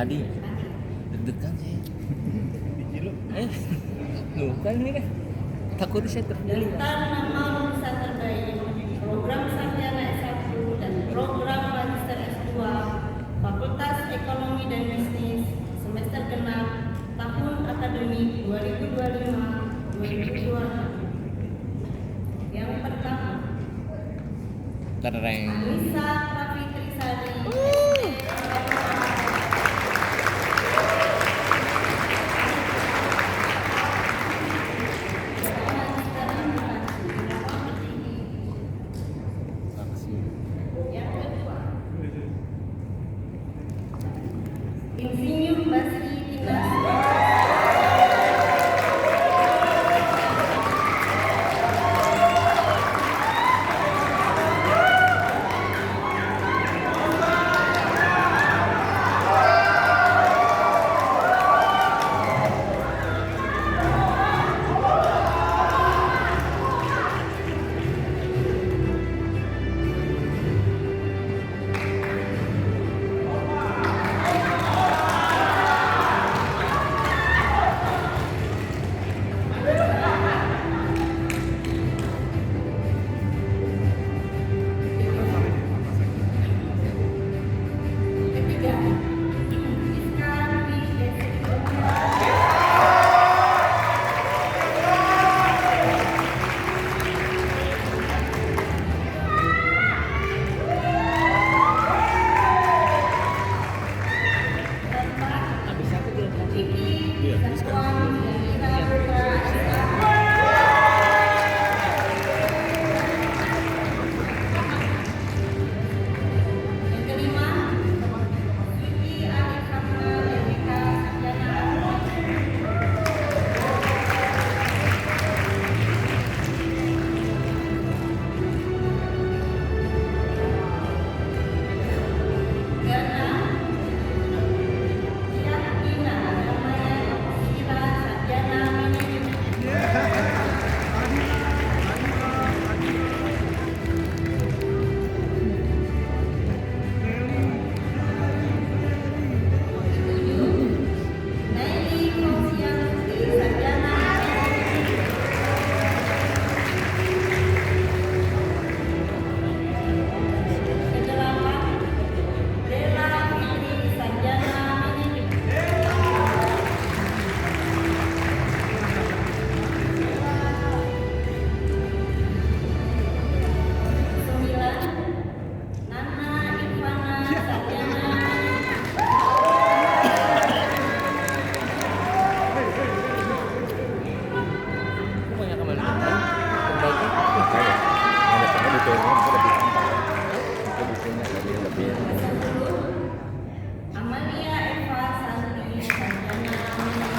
Adi. Deg-degan saya. Bukan ini kan. Takut saya terjadi. Daftar nama lulusan terbaik program sarjana S1 dan program magister S2 Fakultas Ekonomi dan Bisnis semester genap tahun akademik 2025-2026. Yang pertama, Tereng. Anissa Pravitrisari. Yang kedua, Insinyur Basri Dinas. Ketiga, Rizka Dwi Desi. Vicky Satuan Ira Putra SK. Yang kelima, Vicky Arif Rahma LPK Sarjana Akuntansi. Keenam, Syakina Ramayana Sila Sarjana Manajemen. Ketujuh, Naili Fauzia Lutfi Sarjana Manajemen. Kedelapan, Bella Fitri Sarjana Manajemen. Sembilan, Nana Ivana Sarjana Manajemen. Banyak kembali terbaiknya. Alasannya detailnya lebih itu detailnya lebih Sepuluh, Amalia Eva Santi Sarjana Manajemen.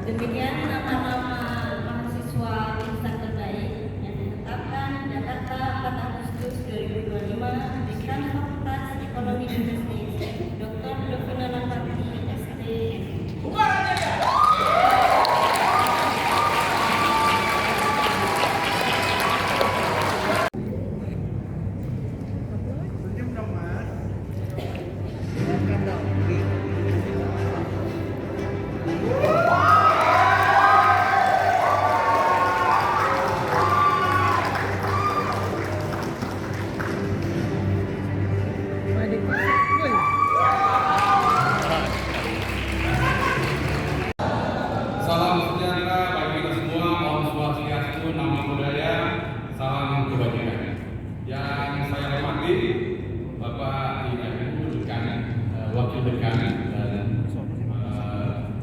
Demikian nama-nama mahasiswa lulusan terbaik yang ditetapkan Jakarta 4 Agustus 2025 Dekan Fakultas Ekonomi dan Bisnis Dr. Dovina Nafati ST. Salam sejahtera bagi kita semua, Om Swastiastu, Namo Buddhaya, salam kebajikan. Yang saya hormati Bapak Ibu Dekan, Wakil Dekan dan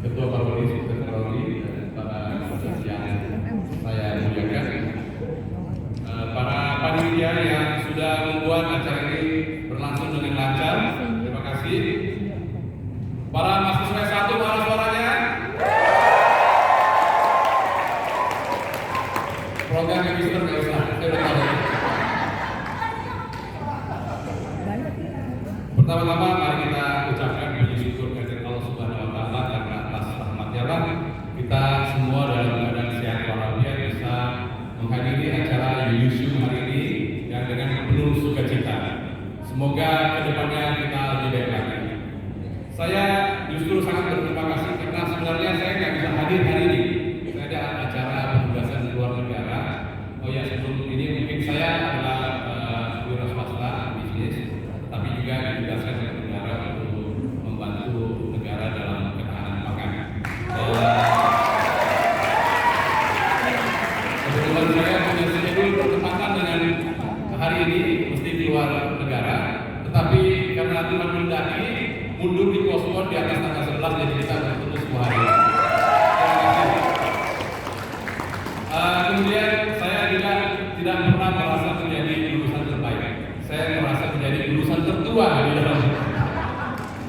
Ketua Provinsi Teknologi dan para dosen yang saya muliakan, para panitia yang sudah membuat acara ini berlangsung dengan lancar. Terima kasih. Para mahasiswa S1, mana suaranya? Program yang bisa nggak usah, saya udah tahu. Pertama-tama mari kita ucapkan puji syukur kehadirat Allah Subhanahu Wa Taala karena atas rahmatnya lah kita semua dalam keadaan sehat walafiat bisa menghadiri Semoga kedepannya kita lebih baik lagi. Saya justru sangat berterima kasih karena sebenarnya saya nggak bisa hadir hari ini. Saya ada acara penugasan di luar negara. Oh ya, sebelum ini mungkin saya adalah wira swasta bisnis, tapi juga ditugaskan oleh negara untuk membantu negara dalam ketahanan pangan. Kebetulan saya punya schedule bertepatan dengan hari ini mesti keluar negara, tetapi karena Tuhan mendaki mundur di pospon di atas tanggal 11, jadi kita bertemu semua hari. Kemudian saya juga tidak pernah merasa menjadi lulusan terbaik. Saya merasa menjadi lulusan tertua di dalam.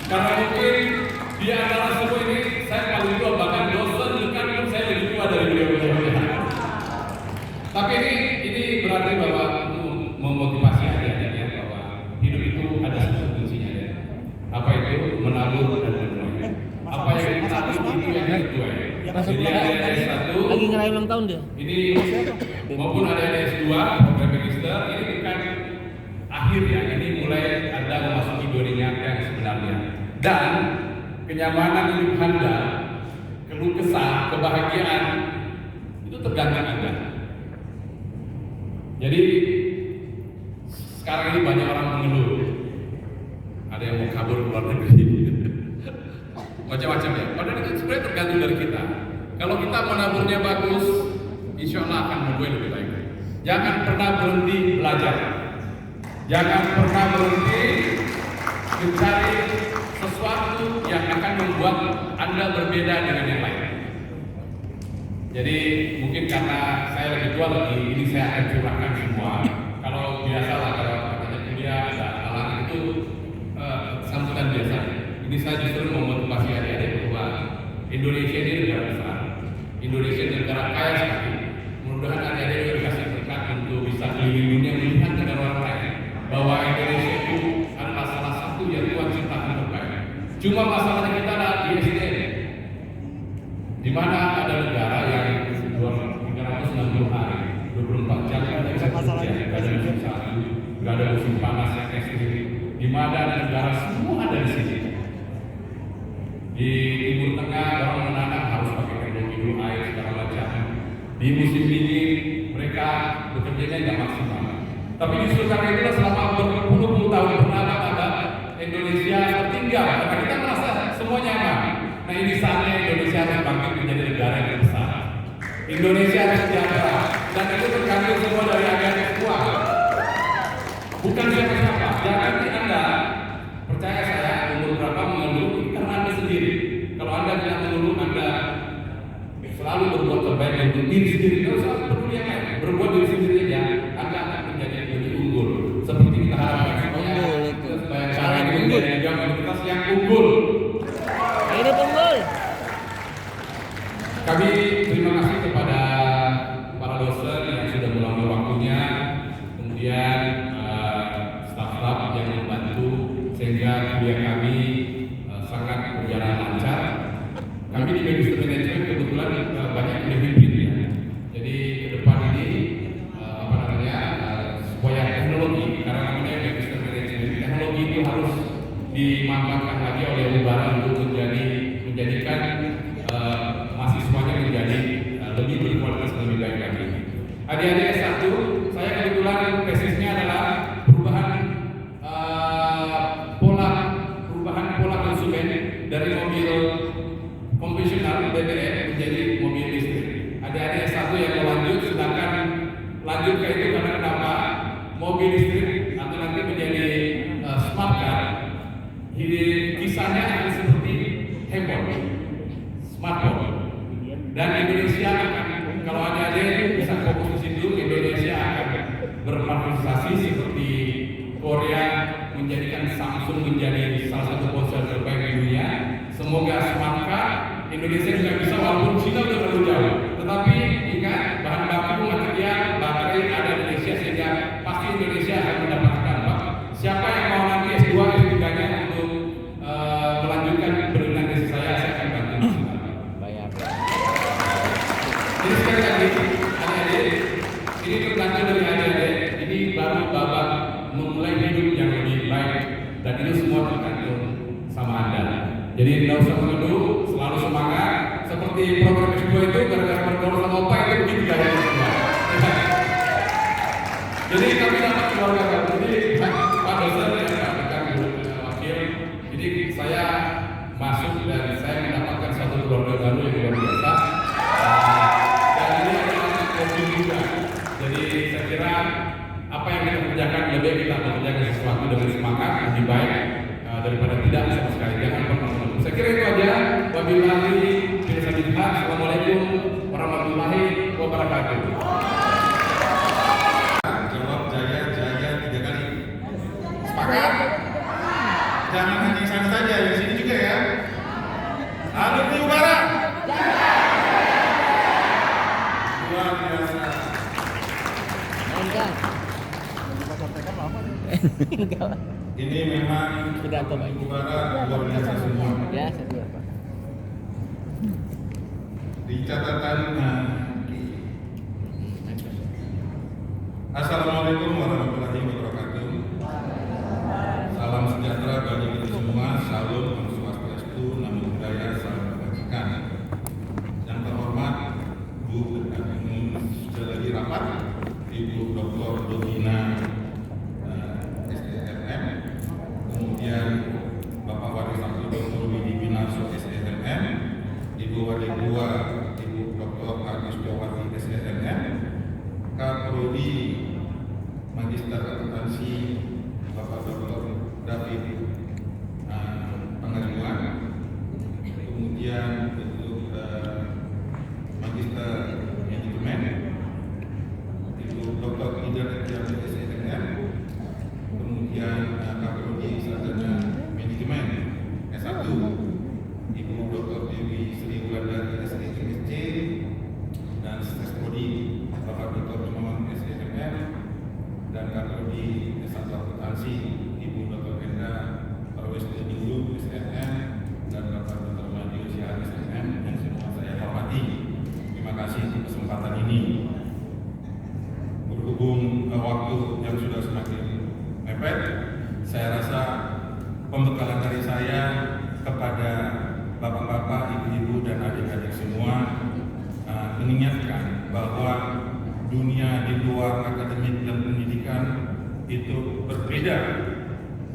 Karena mungkin di antara semua ini saya paling tua, bahkan dosen dekat pun saya lebih tua dari beliau-beliau. Tapi ini berarti bahwa memotivasi adik-adiknya bahwa hidup itu ada satu kuncinya. Apa itu? Menabur dan menuai. Apa yang ditabur itu yang dituai. Jadi ada S1 Lagi ngerayain ulang tahun dia. ini maupun ada S2 program magister, ini bukan akhir ya, ini mulai ada memasuki dunia yang sebenarnya. Dan kenyamanan hidup Anda, keluh kesah, kebahagiaan itu tergantung Anda. Jadi sekarang ini banyak orang mengeluh, ada yang mau kabur ke luar negeri, macam-macam ya. Padahal itu sebenarnya tergantung dari kita. Kalau kita menaburnya bagus, insya Allah akan menuai lebih baik. Jangan pernah berhenti belajar. Jangan pernah berhenti mencari sesuatu yang akan membuat Anda berbeda dengan yang lain. Jadi mungkin karena saya lebih tua lagi, ini saya akan curahkan semua. Kalau biasa lah, kalau katanya kuliah ada halangan itu sambutan biasa. Ini saya justru memotivasi adik-adik bahwa Indonesia ini negara besar, Indonesia negara kaya sekali. Mudah-mudahan adik-adik juga dikasih berkat untuk bisa keliling dunia melihat negara orang lain bahwa Indonesia itu adalah salah satu yang Tuhan ciptakan terbaik. Cuma masalahnya kita ada di SDM, di mana ada negara yang 360 hari, 24 jam tidak bisa kerja, tidak ada musim salju, tidak ada musim panas yang ekstrim, di mana negara semua ada di sini. Di Timur Tengah orang menanam harus pakai teknologi air segala macam. Di musim dingin mereka bekerjanya nggak maksimal. Tapi justru karena itulah selama berpuluh-puluh tahun pernapakan Indonesia tertinggal karena kita merasa semuanya aman. Nah ini saatnya Indonesia harus bangkit menjadi negara yang besar. Indonesia harus sejahtera dan itu tergantung semua dari Anda semua. Bukan siapa-siapa. Jangan Anda percaya saya umur berapa mengeluh karena Anda sendiri. Kalau Anda tidak mengeluh, Anda selalu berbuat terbaik untuk diri sendiri. Kalau selalu peduli yang lain, berbuat diri sendiri saja, Anda akan menjadi lebih unggul. Seperti kita harapkan supaya kalian menjadi juga komunitas yang unggul. Ini unggul. Kami terima kasih kepada para dosen yang sudah meluangkan waktunya, kemudian staf-staf yang membantu sehingga kuliah kami sangat berjalan lancar. Kami di Magister Management kebetulan banyak kuliah hibrid ya. Jadi ke depan ini supaya teknologi, karena namanya Magister Management, teknologi itu harus dimanfaatkan lagi oleh Ubara untuk menjadikan mahasiswanya menjadi lebih berkualitas dan lebih baik lagi. Adik-adik S1, saya kebetulan tesisnya adalah perubahan pola konsumen dari mobil konvensional BBM menjadi mobil listrik. Adik-adik S1 yang mau lanjut silakan lanjut ke itu karena kenapa? Mobil listrik atau nanti menjadi smart car, kisahnya akan seperti handphone, smartphone. Dan Indonesia akan, kalau adik-adik bisa fokus di situ, Indonesia akan berpartisipasi seperti Korea menjadikan Samsung menjadi salah satu ponsel terbaik di dunia. Semoga smart car Indonesia juga bisa, walaupun China sudah terlalu jauh. Tetapi ingat, bahan baku material baterai ada di Indonesia sehingga pasti Indonesia akan mendapatkan. Siapa yang mau nanti S2 S3-nya untuk melanjutkan berkenan desa saya akan bantu. Jadi sekali lagi, adik-adik, ini tergantung dari adik-adik. Ini baru babak memulai hidup yang lebih baik Anda. Jadi tidak usah mengeluh, selalu semangat. Seperti program S2 itu gara-gara bergaul sama opa itu begitu gayanya semua. Jadi kami dapat keluarga kami. Jadi Pak dosen yang Pak wakil, jadi saya masuk dan saya mendapatkan satu keluarga baru yang luar biasa. Dan ini adalah kopi juga. Jadi saya kira apa yang kita kerjakan lebih baik kita mengerjakan sesuatu dengan semangat lebih baik daripada tidak sama sekali. Jangan pernah mengeluh. Saya kira itu aja. Wabillahi taufiq. Assalamualaikum warahmatullahi wabarakatuh. Jawab jaya 3 kali. Sepakat? Jangan hanya yang sana saja, yang sini juga ya. Alumni Ubara. Luar biasa. Ini memang Alumni Ubara luar biasa semua. Ya, saya Pak. Di catatan Assalamualaikum warahmatullahi wabarakatuh. Salam sejahtera bagi kita semua. Salam Om Swastiastu, Namo Buddhaya, salam kebajikan. Yang terhormat Bu Ketua Umum sudah lagi rapat, Ibu Dr. Dovina SDMM, kemudian Bapak Wali Satu Dr. Widi Binarso SDMM, Ibu Wali Dua Ibu Dr. Agus Jawati SDMM, Kaprodi Magister Akuntansi Bapak Dr. David Pengajuan, kemudian untuk Magister Manajemen Ibu Dr. Ida Etiani SDMM, kemudian Kaprodi Sarjana Manajemen S1 Ibu Dr. Dewi Sri Wulandari SDMSC, dan Stesprodi Bapak Dr. Jumawan SDMM, dan Kaprodi S1 Akuntansi Ibu Dr. Enda Parwesti Dulu SDMM, dan Bapak Dr. Madio Syahari SDMM yang semua saya hormati. Terima kasih atas kesempatan ini. Berhubung waktu yang sudah semakin mepet, saya rasa pembekalan dari saya kepada bapak-bapak, ibu-ibu, dan adik-adik semua mengingatkan bahwa dunia di luar akademik dan pendidikan itu berbeda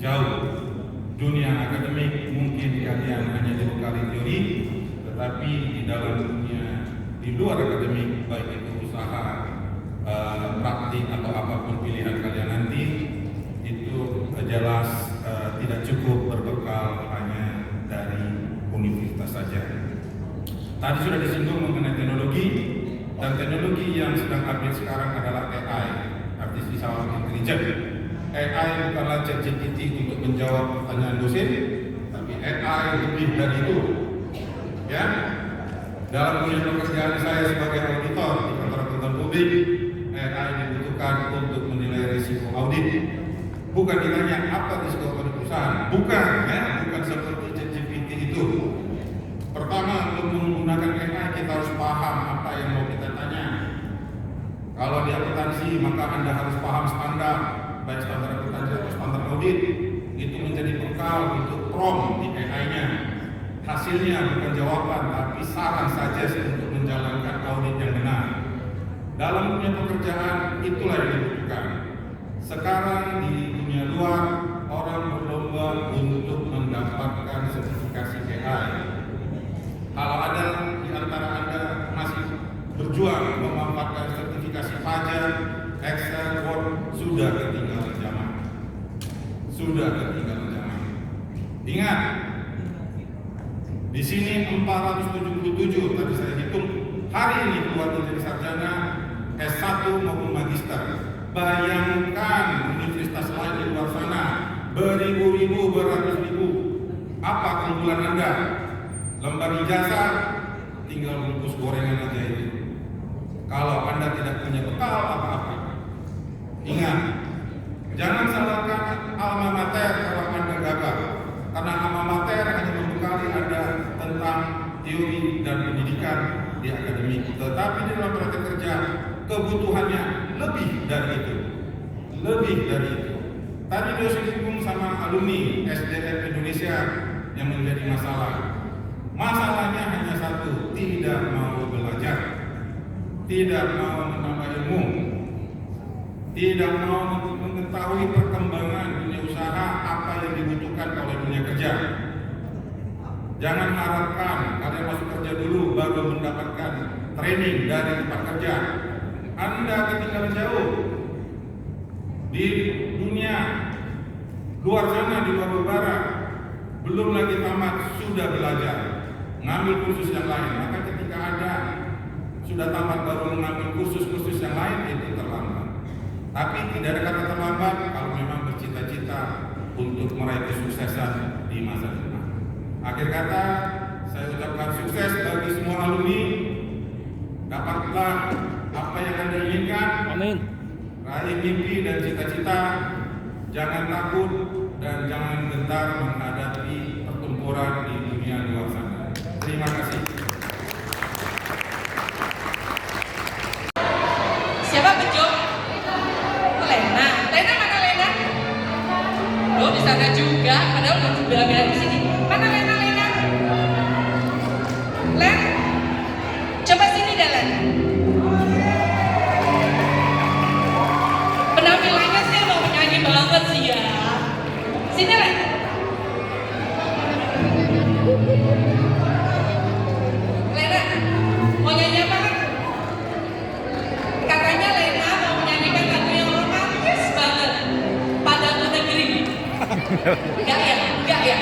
jauh. Dunia akademik mungkin kalian hanya dibekali teori, tetapi di dalam dunia di luar akademik, baik itu usaha, praktik atau apapun pilihan kalian nanti, itu jelas tidak cukup berbekal hanya dari universitas saja. Tadi sudah disinggung mengenai teknologi, dan teknologi yang sedang update sekarang adalah AI, Artificial Intelligence. AI bukanlah ChatGPT untuk menjawab pertanyaan dosen, tapi AI lebih dari itu. Ya, dalam dunia pekerjaan saya sebagai auditor di kantor akuntan publik, AI dibutuhkan untuk menilai risiko audit. Bukan ditanya apa risiko audit perusahaan, bukan seperti ChatGPT itu. Pertama, untuk menggunakan AI kita harus paham apa yang mau kita tanya. Kalau di akuntansi, maka Anda harus paham standar, baik standar akuntansi atau standar audit. Itu menjadi bekal untuk prompt di AI-nya. Hasilnya bukan jawaban, tapi saran saja untuk menjalankan audit yang benar. Dalam dunia pekerjaan, itulah yang dibutuhkan. Sekarang di dunia luar, orang berlomba untuk mendapatkan sertifikasi AI. Kalau ada di antara Anda masih berjuang memanfaatkan sertifikasi pajak, Excel, Word, sudah ketinggalan zaman. Sudah ketinggalan zaman. Ingat, di sini 477 tadi saya hitung hari ini keluar menjadi sarjana S1 maupun magister. Bayangkan universitas lain di luar sana beribu-ribu, beratus-ribu. Apa keunggulan Anda? Lembar ijazah tinggal bungkus gorengan aja itu. Kalau Anda tidak punya bekal apa-apa, ingat, jangan salahkan alma mater kalau Anda gagal. Karena alma mater hanya membekali Anda tentang teori dan pendidikan di akademik. Tetapi di dalam praktek kerja, kebutuhannya lebih dari itu. Lebih dari itu. Tadi disinggung sama alumni SDM Indonesia, yang menjadi masalah. Masalahnya hanya satu, tidak mau belajar, tidak mau menambah ilmu, tidak mau mengetahui perkembangan dunia usaha apa yang dibutuhkan oleh dunia kerja. Jangan harapkan kalian masuk kerja dulu baru mendapatkan training dari tempat kerja. Anda ketinggalan jauh di dunia luar sana, di luar barat, belum lagi tamat sudah belajar, ngambil kursus yang lain. Maka ketika ada sudah tamat baru mengambil kursus-kursus yang lain, itu terlambat. Tapi tidak ada kata terlambat kalau memang bercita-cita untuk meraih kesuksesan di masa depan. Akhir kata, saya ucapkan sukses bagi semua alumni. Dapatlah apa yang Anda inginkan. Amin. Raih mimpi dan cita-cita. Jangan takut dan jangan gentar menghadapi pertempuran di dunia luar sana. Terima kasih. Siapa bejo? Lena. Lena mana Lena? Lo di sana juga, padahal udah bela-belain di sini. Mana Lena? Lena? Len? Coba sini deh Len. Penampilannya sih mau menyanyi banget sih ya. Sini Len. Lena, mau nyanyi apa kan? Katanya Lena mau menyanyikan lagu yang romantis banget. Padaku Negeri. Enggak ya? Enggak ya?